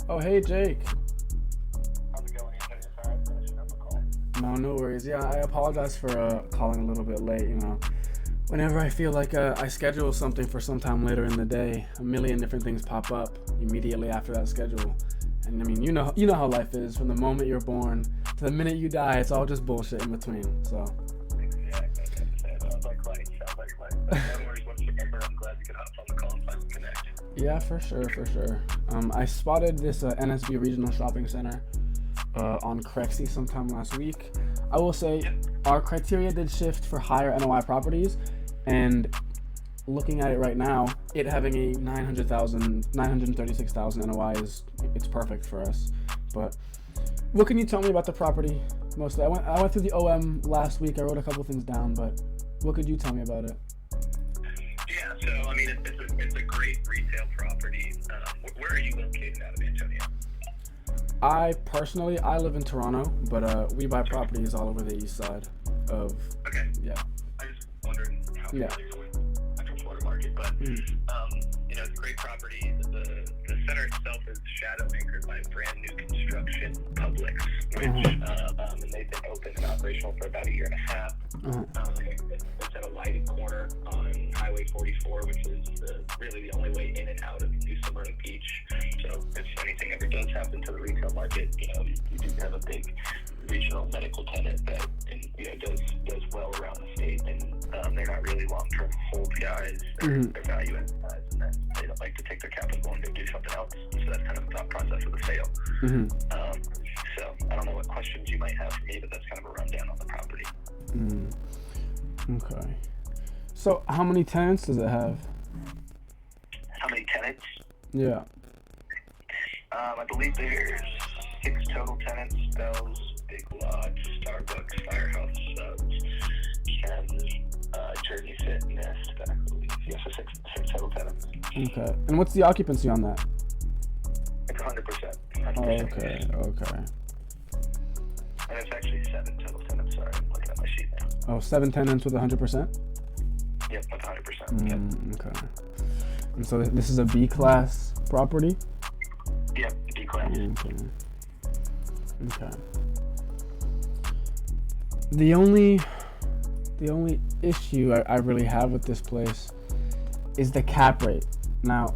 Oh, hey, Jake. How's it going, Anthony? Sorry, I'm finishing up a call. No worries. Yeah, I apologize for calling a little bit late. Whenever I feel like I schedule something for sometime later in the day, a million different things pop up immediately after that schedule. And I mean, you know how life is. From the moment you're born to the minute you die, it's all just bullshit in between. So. Yeah, I was going to say, sounds like life. But no worries whatsoever. I'm glad we could hop on the call and finally connect. Yeah, for sure. I spotted this NSB Regional Shopping Center on Crexy sometime last week. I will say our criteria did shift for higher NOI properties, and looking at it right now, it having a 936,000 NOI it's perfect for us. But what can you tell me about the property? Mostly, I went through the OM last week. I wrote a couple things down, but what could you tell me about it? Yeah, so, I mean, it's a great retail property. Where are you located out of Antonio? I live in Toronto, but we buy properties all over the east side of. Okay. Yeah. I just wondered how familiar you're with the Central Florida market, but it's a great property. The center itself is shadow anchored by a brand new construction, Publix, which and they've been open and operational for about a year and a half. It's at a lighted corner on Highway 44, which is really the only way in and out of New Smyrna Beach. So if anything ever does happen to the retail market, you do have a big regional medical tenant that does well around the state, and they're not really long-term hold guys. They're value add guys, and then they don't like to take their capital and go do something else. So that's kind of the thought process of the sale. So I don't know what questions you might have for me, but that's kind of a rundown on the property. Okay. So how many tenants does it have? How many tenants? Yeah. I believe there's 6 total tenants: Bell's, Big Lots, Starbucks, Firehouse Subs, Ken's, Jersey Fitness, I believe. Yes, so six total tenants. Okay. And what's the occupancy on that? It's 100%. Okay. And it's actually 7 total tenants. Sorry, I'm looking at my sheet now. 7 tenants with 100%? Yep, with 100%. Yep. Okay. And so this is a B-class property? Yep, D-class. Okay. The only issue I really have with this place is the cap rate. Now,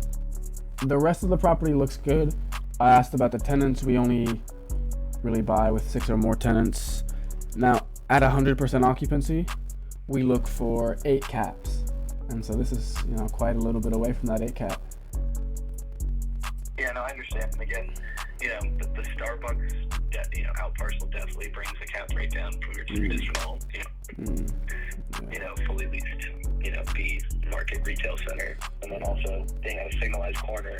the rest of the property looks good. I asked about the tenants. We only really buy with 6 or more tenants. Now, at 100% occupancy, we look for 8 caps. And so this is, quite a little bit away from that 8 cap. Yeah, no, I understand. And again, the Starbucks, out parcel definitely brings the cap rate down from your traditional, fully leased, B market retail center, and then also being at a signalized corner,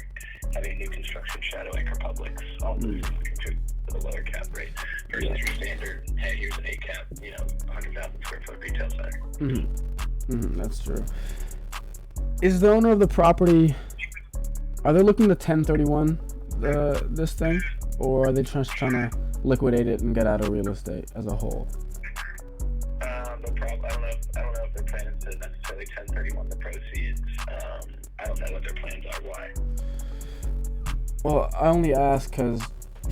having a new construction shadow anchor Publix, all those contribute to the lower cap rate versus your standard, hey, here's an 8 cap, 100,000 square foot retail center. That's true. Is the owner of the property, are they looking to 1031 this thing, or are they just trying to liquidate it and get out of real estate as a whole? No problem. I don't know if they're planning to necessarily 1031 the proceeds. I don't know what their plans are. Why? Well, I only ask because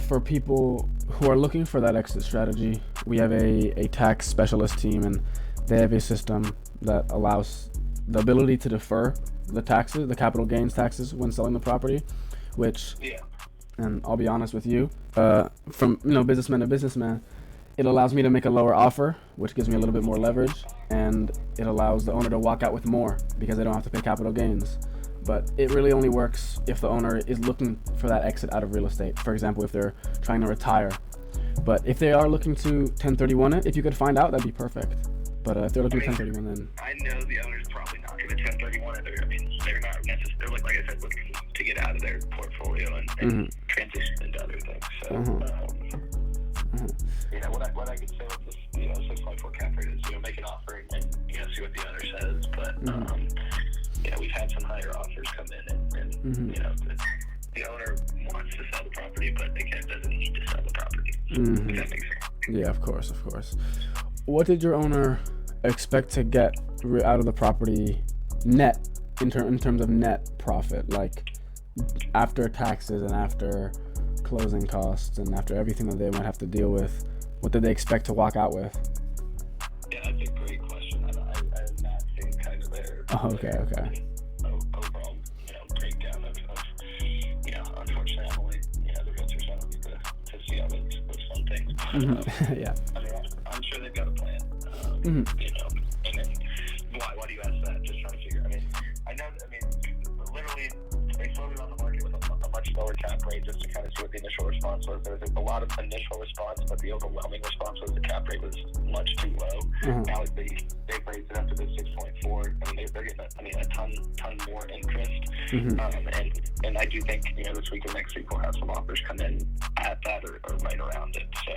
for people who are looking for that exit strategy, we have a tax specialist team, and they have a system that allows the ability to defer the taxes, the capital gains taxes, when selling the property, which, and I'll be honest with you, from businessman to businessman, it allows me to make a lower offer, which gives me a little bit more leverage, and it allows the owner to walk out with more because they don't have to pay capital gains. But it really only works if the owner is looking for that exit out of real estate. For example, if they're trying to retire. But if they are looking to 1031 it, if you could find out, that'd be perfect. But if they're looking to 1031, then I know the owner's probably not going to 1031 it. They're not necessarily, like I said, looking to get out of their portfolio and transition into other things. So, what I could say with this, 6.4 cap rate is, make an offer and see what the owner says. But we've had some higher offers come in, and the owner wants to sell the property, but again, doesn't need to sell the property. If that makes sense. Yeah, of course. What did your owner expect to get out of the property net in terms of net profit, like after taxes and after closing costs and after everything that they might have to deal with, what did they expect to walk out with? Yeah, that's a great question. I'm not seeing kind of their Okay. overall, breakdown of unfortunately, I'm only, the realtors don't get to see all those fun things. But, Yeah. I mean, I'm sure they've got a plan. And then why do you ask that? Just trying to figure. I mean, literally, they floated on the market with a much lower cap rate just to kind of see what the initial response was. There was a lot of initial response, but the overwhelming response was the cap rate was much too low. Now they've raised it up to the 6.4. I mean, they're getting a ton more interest. And I do think this week and next week we'll have some offers come in at that or right around it. So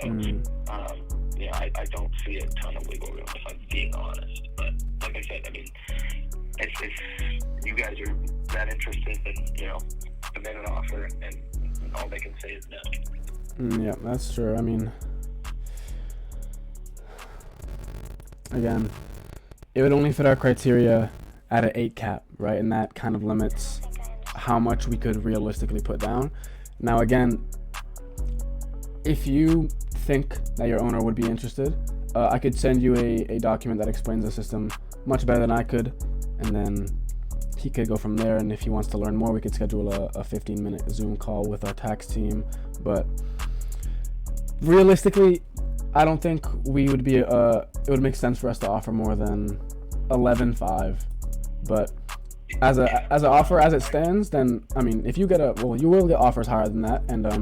I don't see a ton of wiggle room if I'm being honest. But like I said, I mean, if you guys are that interested, then submit an offer, and all they can say is no. Yeah, that's true. I mean, again, it would only fit our criteria at an 8 cap, right? And that kind of limits how much we could realistically put down. Now, again, if you think that your owner would be interested, I could send you a document that explains the system much better than I could, and then he could go from there. And if he wants to learn more, we could schedule a 15-minute Zoom call with our tax team. But realistically, I don't think we would be it would make sense for us to offer more than 11.5. But as an offer as it stands, then I mean, if you get you will get offers higher than that. And I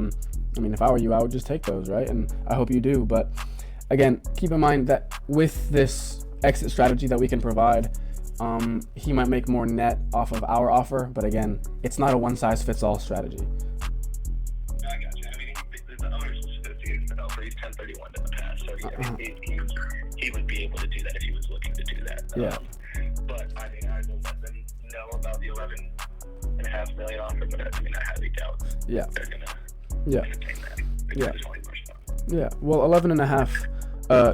mean, if I were you, I would just take those, right? And I hope you do. But again, keep in mind that with this exit strategy that we can provide, he might make more net off of our offer, but again, it's not a one-size-fits-all strategy. I got you. I mean, the owner's associated developer. He's 1031 in the past, so he would be able to do that if he was looking to do that. Yeah. But I mean, I will let them know about the $11.5 million offer, but I highly doubt they're gonna entertain that. Yeah. Well, 11.5.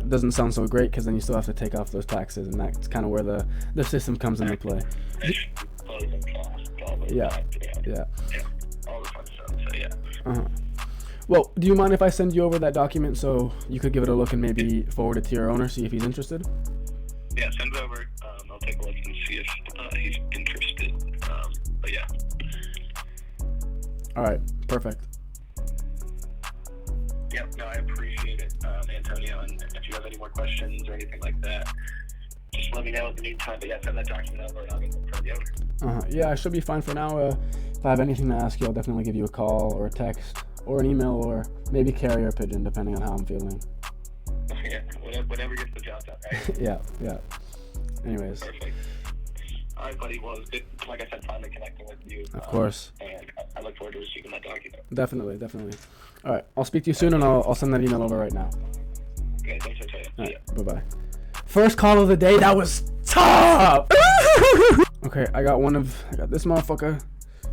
Doesn't sound so great because then you still have to take off those taxes, and that's kind of where the system comes into play. Yeah. All the fun stuff. So yeah. Well, do you mind if I send you over that document so you could give it a look and maybe forward it to your owner, see if he's interested? Yeah, send it over. I'll take a look and see if he's interested. But yeah. All right. Perfect. Yep, no, I appreciate it, Antonio, and if you have any more questions or anything like that, just let me know in the meantime. But yeah, send that document over and I'll get it from the owner. Yeah, I should be fine for now. If I have anything to ask you, I'll definitely give you a call or a text or an email or maybe carrier pigeon, depending on how I'm feeling. Yeah, whatever gets the job done, right? Yeah. Anyways. Perfect. All right, buddy. Well, it was good, like I said, finally connecting with you. Of course. And I look forward to receiving that document. Definitely. All right, I'll speak to you soon, and I'll send that email over right now. Okay, thanks for telling me. All right, bye-bye. First call of the day, that was tough! Okay, I got this motherfucker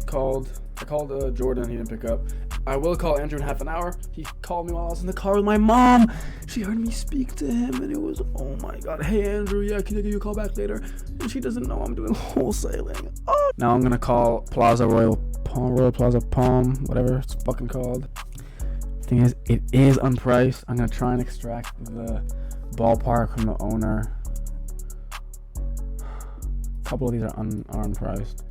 called. I called Jordan, he didn't pick up. I will call Andrew in half an hour. He called me while I was in the car with my mom. She heard me speak to him, and it was, oh my god. Hey, Andrew, yeah, can I give you a call back later? And she doesn't know I'm doing wholesaling. Oh. Now I'm gonna call Royal Plaza Palm, whatever it's fucking called. Thing is, it is unpriced. I'm gonna try and extract the ballpark from the owner. A couple of these are unpriced.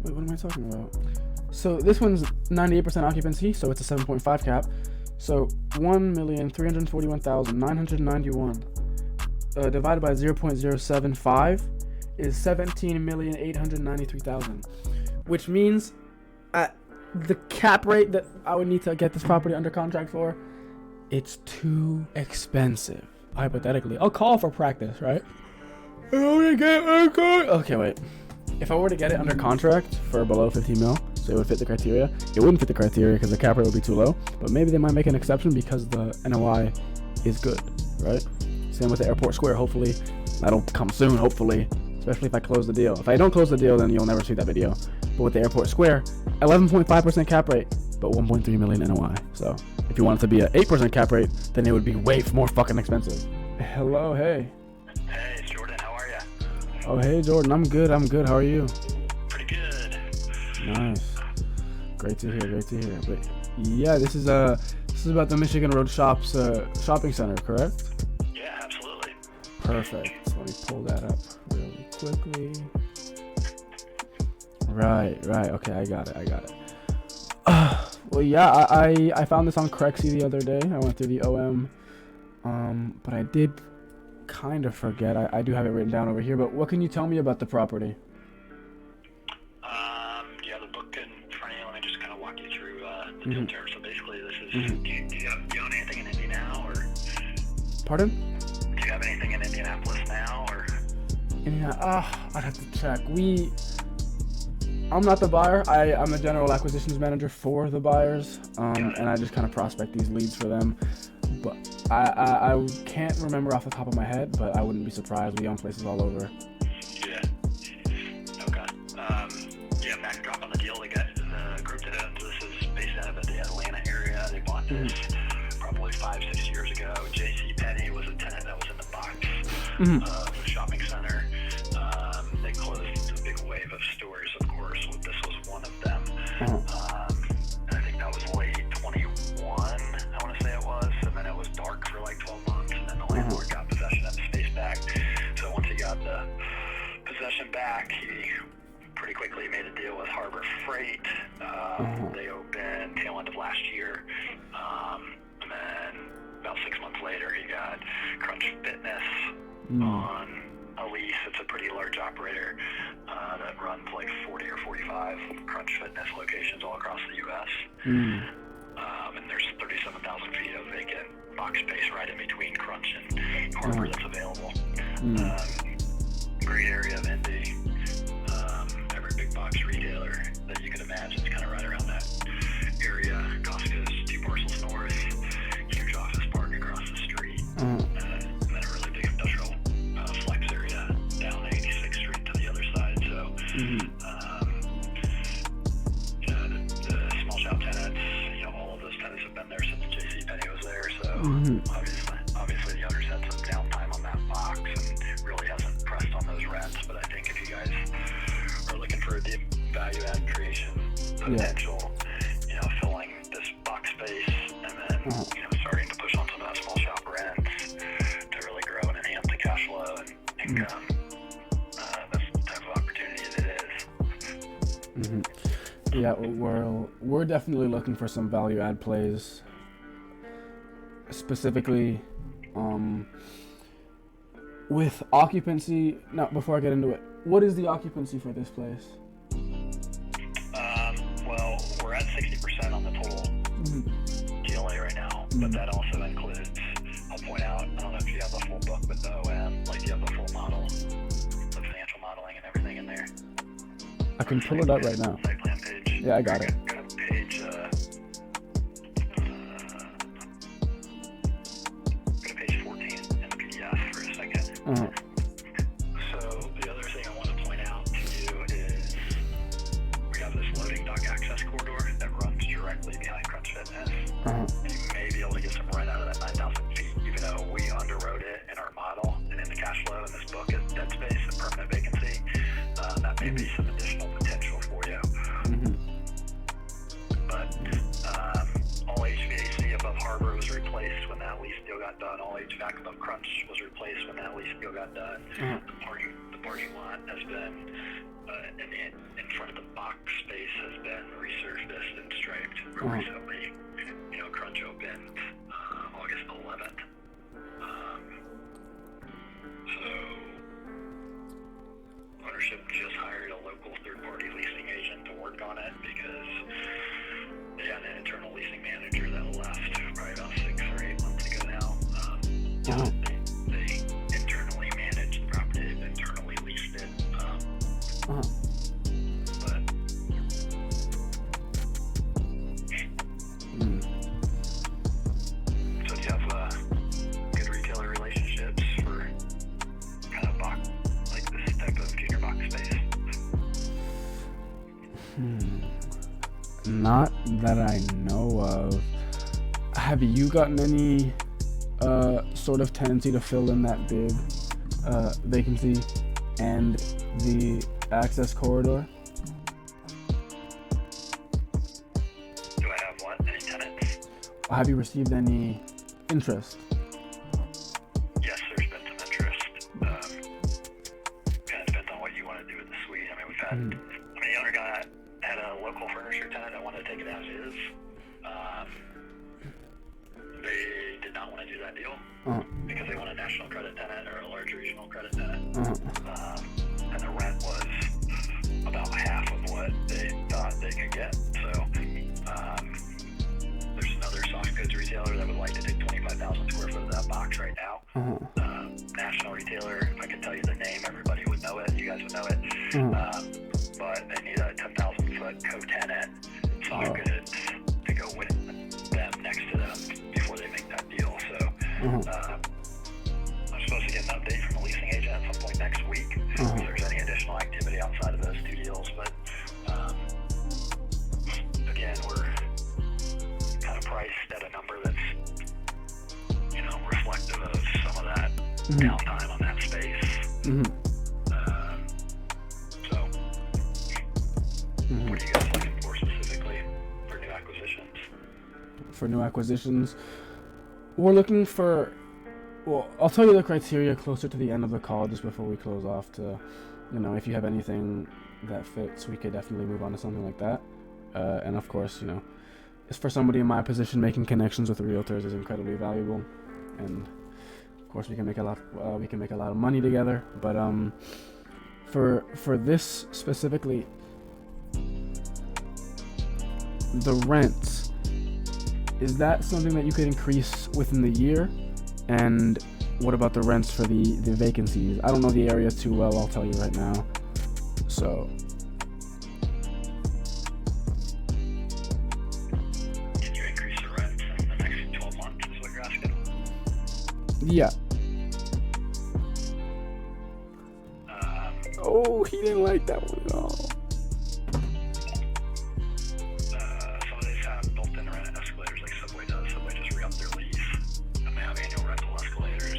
Wait, what am I talking about? So this one's 98% occupancy, so it's a 7.5 cap. So 1,341,991 divided by 0.075 is 17,893,000, which means at the cap rate that I would need to get this property under contract for, it's too expensive. Hypothetically, I'll call for practice, right? Okay, wait. If I were to get it under contract for below 15 mil, so it would fit the criteria, it wouldn't fit the criteria because the cap rate would be too low, but maybe they might make an exception because the NOI is good, right? Same with the Airport Square. Hopefully that'll come soon, hopefully, especially if I close the deal. If I don't close the deal, then you'll never see that video. But with the Airport Square, 11.5% cap rate, but 1.3 million NOI. So if you want it to be an 8% cap rate, then it would be way more fucking expensive. Hello, hey. Hey, it's Jordan. How are you? Oh, hey, Jordan. I'm good. How are you? Pretty good. Nice. Great to hear. But yeah, this is about the Michigan Road Shops shopping center, correct? Yeah, absolutely. Perfect. So let me pull that up really quickly. Right. Okay, I got it. Well, yeah, I found this on Crexy the other day. I went through the OM, but I did kind of forget. I do have it written down over here, but what can you tell me about the property? Yeah, the book in front of you. Let me just kind of walk you through the deal terms. So basically, this is. Do you own anything in Indy now, or? Pardon? Do you have anything in Indianapolis now, or? I'd have to check. I'm not the buyer. I'm the general acquisitions manager for the buyers, and I just kind of prospect these leads for them. But I can't remember off the top of my head, but I wouldn't be surprised. We own places all over. Yeah. Okay. Yeah, backdrop on the deal. They got the group that owns this is based out of the Atlanta area. They bought this probably 5-6 years ago. JCPenney was a tenant that was in the box of the shopping center. They closed a big wave of stores, of course. This was one of them. And I think that was late 21, I want to say it was. And then it was dark for like 12 months. And then the landlord got possession of the space back. So once he got the possession back, he pretty quickly made a deal with Harbor Freight. They opened tail end of last year. And then about 6 months later, he got Crunch Fitness on a lease. It's a pretty large operator that runs like 40 or 45 Crunch Fitness locations all across the U.S. And there's 37,000 feet of vacant box space right in between Crunch and Harbor that's available. Great area of Indy. Every big box retailer that you could imagine is kind of right around that area. Costco's 2 parcels north, huge office park across the street, and then a really big industrial flex area down 86th Street to the other side. So, the small shop tenants, all of those tenants have been there since JCPenney was there. So, obviously the owners had some downtime on that box and really hasn't pressed on those rents. But I think if you guys are looking for the value add creation potential, filling this box space and then, starting to push on some of that small shop rents to really grow and enhance the cash flow and income, that's the type of opportunity that it is. Yeah, we're definitely looking for some value add plays. Specifically, with occupancy. Now, before I get into it, what is the occupancy for this place? Well, we're at 60% on the total GLA right now, but that also includes, I'll point out, I don't know if you have the full book with the OM, like you have the full model, the financial modeling and everything in there. I can pull it up right now. Site plan page. Yeah, I got it. Go to page 14 in the PDF for a second. So the other thing I want to point out to you is we have this loading dock access corridor that runs directly behind Crunch Fitness. You may be able to get some rent out of that 9,000 feet, even though we underwrote it in our model and in the cash flow in this book as dead space and permanent vacancy. That may be some additional potential for you. But all HVAC above Harbor was replaced when that lease deal got done. All HVAC above Crunch was replaced when that lease deal got done. The parking lot has been in front of the box space has been resurfaced and striped recently. Crunch opened August 11th. So ownership just hired a local third-party leasing agent to work on it because they had an internal leasing manager that left probably about 6 or 8 months ago now. They internally managed the property. They've internally leased it. But so do you have good retailer relationships for kind of box, like this type of junior box space? Not that I know of. Have you gotten any sort of tendency to fill in that big vacancy and the access corridor? Do I have what? Any tenants? Have you received any interest? Yes, there's been some interest. Kind of depends on what you want to do with the suite. I mean, we've had, the owner had a local furniture tenant that wanted to take it as is. They did not want to do that deal because they want a national credit tenant or a large regional credit tenant. And the rent was about half of what they thought they could get. So there's another soft goods retailer that would like to take 25,000 square foot of that box right now. National retailer, if I could tell you the name, everybody would know it. You guys would know it. But they need a 10,000 foot co-tenant soft goods to go with them next to them before they make that deal. So I'm supposed to get an update from a leasing agent at some point next week if there's any additional activity outside of those two deals. But again, we're kind of priced at a number that's, reflective of some of that downtime on that space. So what are you guys looking for specifically for new acquisitions? For new acquisitions, we're looking for, well, I'll tell you the criteria closer to the end of the call, just before we close off, to, if you have anything that fits, we could definitely move on to something like that. And of course, it's for somebody in my position, making connections with realtors is incredibly valuable, and of course we can make a lot of money together. But for this specifically, the rents, is that something that you could increase within the year? And what about the rents for the vacancies? I don't know the area too well, I'll tell you right now. So can you increase the rent in the next 12 months is what you're asking? yeah. He didn't like that one at all. Some of these have built-in rent escalators like Subway does. Subway just re-upped their lease, and they have annual rental escalators. I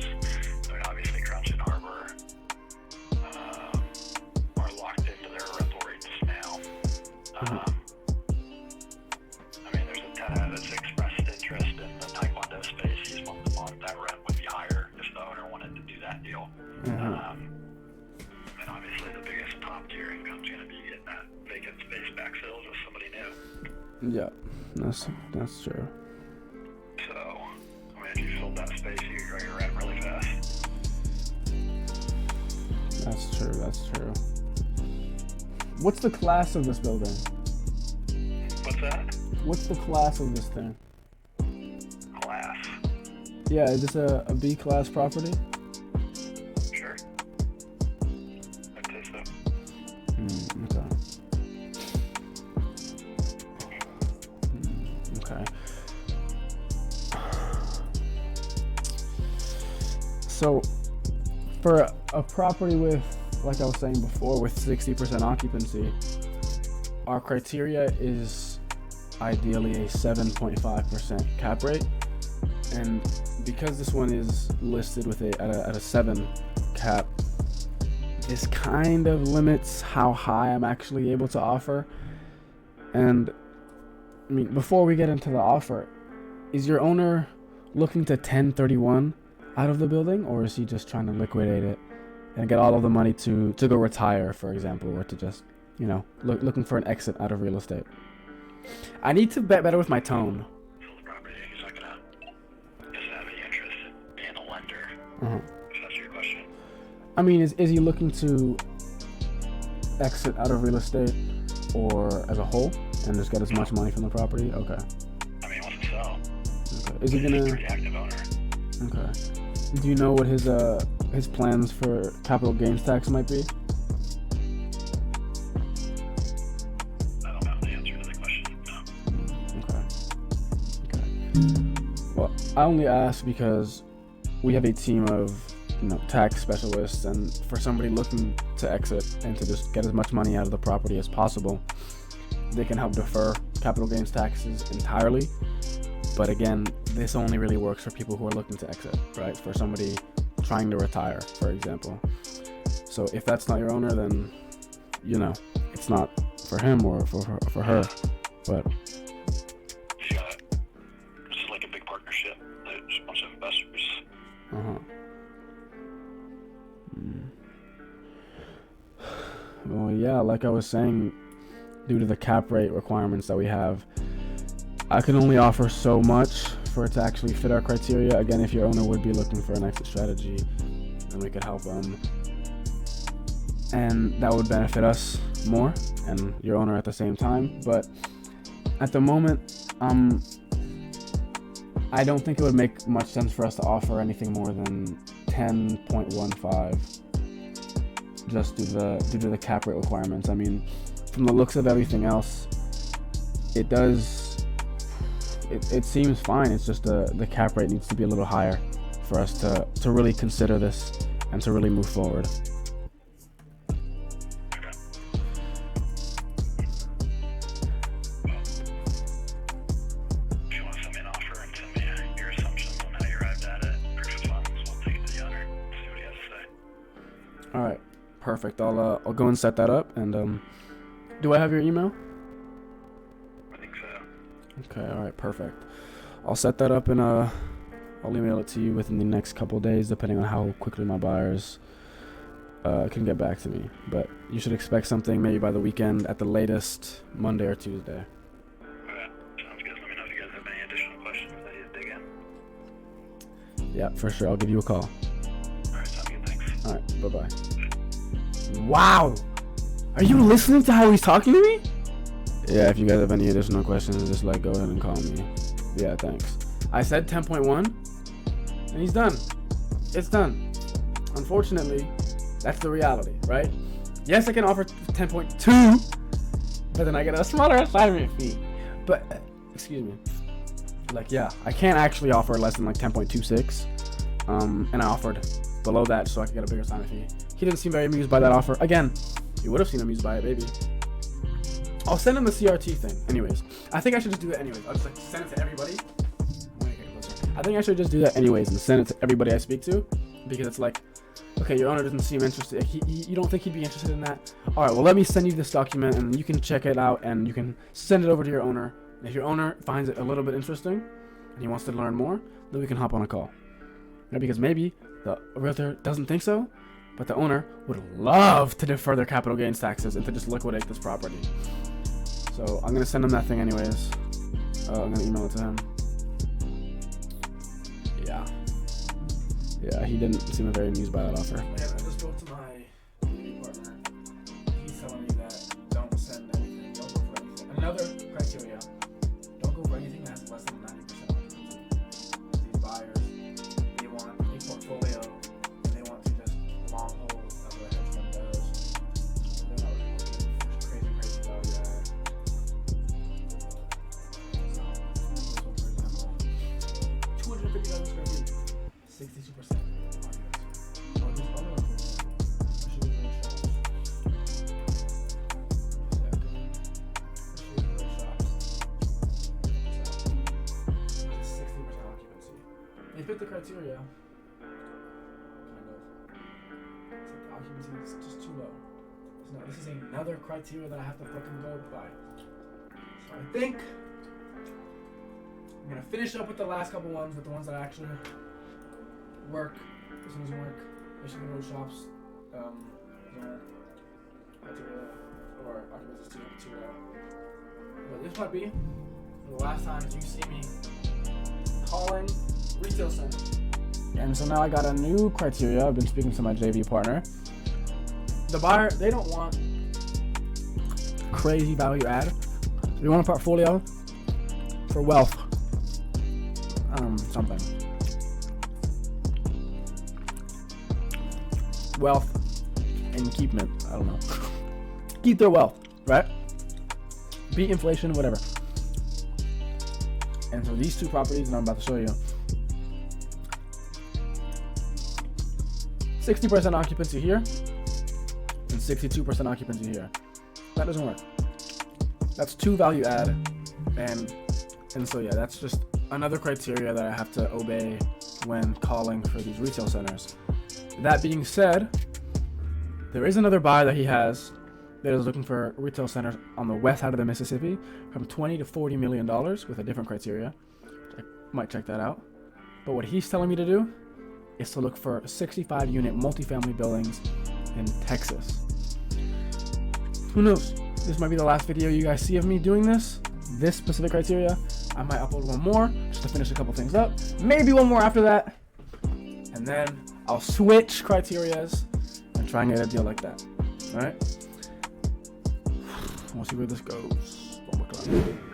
mean, obviously Crouch and Harbor are locked into their rental rates now. I mean, there's a tenant that's expressed interest in the Taekwondo space. He's month to month. That rent would be higher if the owner wanted to do that deal. And obviously the biggest top tier income's going to be getting that vacant space backfilled with somebody new. Yeah, that's true. So, I mean, if you filled that space, you could grow your rent really fast. That's true. What's the class of this building? What's that? What's the class of this thing? Class. Yeah, is this a B class property? Sure. I'd say so. Okay. So, for a property with, like I was saying before, with 60% occupancy, our criteria is ideally a 7.5% cap rate. And because this one is listed with at a 7 cap, this kind of limits how high I'm actually able to offer. And I mean, before we get into the offer, is your owner looking to 1031 out of the building, or is he just trying to liquidate it and get all of the money to go retire, for example, or to just, looking for an exit out of real estate? I need to bet better with my tone. Sell the property. He's not going to just have any interest in being a lender. If that's your question. I mean, is he looking to exit out of real estate or as a whole and just get as much money from the property? Okay. I mean, he wants to sell. Okay. Is he He's a gonna? pretty active owner. Okay. Do you know what his plans for capital gains tax might be? I don't know the answer to the question. No. Okay. Well, I only ask because we have a team of tax specialists, and for somebody looking to exit and to just get as much money out of the property as possible, they can help defer capital gains taxes entirely. But again, this only really works for people who are looking to exit, right? For somebody trying to retire, for example. So if that's not your owner, then it's not for him or for her. But yeah, this is like a big partnership. There's a bunch of investors. Well, yeah, like I was saying, due to the cap rate requirements that we have, I can only offer so much for it to actually fit our criteria. Again, if your owner would be looking for an exit strategy, then we could help them, and that would benefit us more and your owner at the same time. But at the moment, I don't think it would make much sense for us to offer anything more than 10.15, just due to the cap rate requirements. I mean, from the looks of everything else, it seems fine. It's just the cap rate needs to be a little higher for us to really consider this and to really move forward. All right, perfect. I'll go and set that up. And do I have your email? I think so. Okay. All right. Perfect. I'll set that up and I'll email it to you within the next couple of days, depending on how quickly my buyers can get back to me. But you should expect something maybe by the weekend, at the latest Monday or Tuesday. Okay. Sounds good. Let me know if you guys have any additional questions that you dig in. Yeah, for sure. I'll give you a call. All right. Sounds good. Thanks. All right. Bye-bye. Wow. Are you listening to how he's talking to me? Yeah, if you guys have any additional questions, just go ahead and call me. Yeah, thanks. I said 10.1, and he's done. It's done. Unfortunately, that's the reality, right? Yes, I can offer 10.2, but then I get a smaller assignment fee. But, excuse me. Yeah, I can't actually offer less than 10.26. And I offered below that so I could get a bigger assignment fee. He didn't seem very amused by that offer. Again, you would have seen him amused by it, baby. I'll send him the CRT thing. Anyways, I think I should just do that anyways. I'll just send it to everybody. I think I should just do that anyways and send it to everybody I speak to, because it's okay, your owner doesn't seem interested. You don't think he'd be interested in that? All right, well, let me send you this document and you can check it out and you can send it over to your owner. And if your owner finds it a little bit interesting and he wants to learn more, then we can hop on a call. Because maybe the realtor doesn't think so, but the owner would love to defer their capital gains taxes and to just liquidate this property. So I'm going to send him that thing anyways. I'm going to email it to him. Yeah, he didn't seem very amused by that offer. Yeah, I just spoke to my partner. He's telling me that don't send anything. Don't go for anything. Another criteria. Don't go for anything that has less than 90% occupancy. These buyers, they want a portfolio, and they want to just long hold as a hedge fund does. They're not really looking for crazy value add. So, for example, 250,000 square feet, 62%. They fit the criteria. Kind of. Except the occupancy is just too low. So this is another criteria that I have to fucking go by. So I think I'm gonna finish up with the last couple ones, with the ones that actually work. This one doesn't work. Michigan Road Shops, criteria or occupancy is too low. But this might be the last time you see me calling retail center. And so now I got a new criteria. I've been speaking to my JV partner. The buyer, they don't want crazy value add. They want a portfolio for wealth. Something. Wealth and keepment. I don't know. Keep their wealth, right? Beat inflation, whatever. And so these two properties that I'm about to show you, 60% occupancy here and 62% occupancy here. That doesn't work. That's too value add, and so yeah, that's just another criteria that I have to obey when calling for these retail centers. That being said, There is another buy that he has that is looking for retail centers on the west side of the Mississippi from $20 to $40 million with a different criteria. I might check that out. But what he's telling me to do is to look for 65-unit multifamily buildings in Texas. Who knows? This might be the last video you guys see of me doing this specific criteria. I might upload one more just to finish a couple things up. Maybe one more after that. And then I'll switch criterias and try and get a deal like that. All right? We'll see where this goes. One more time.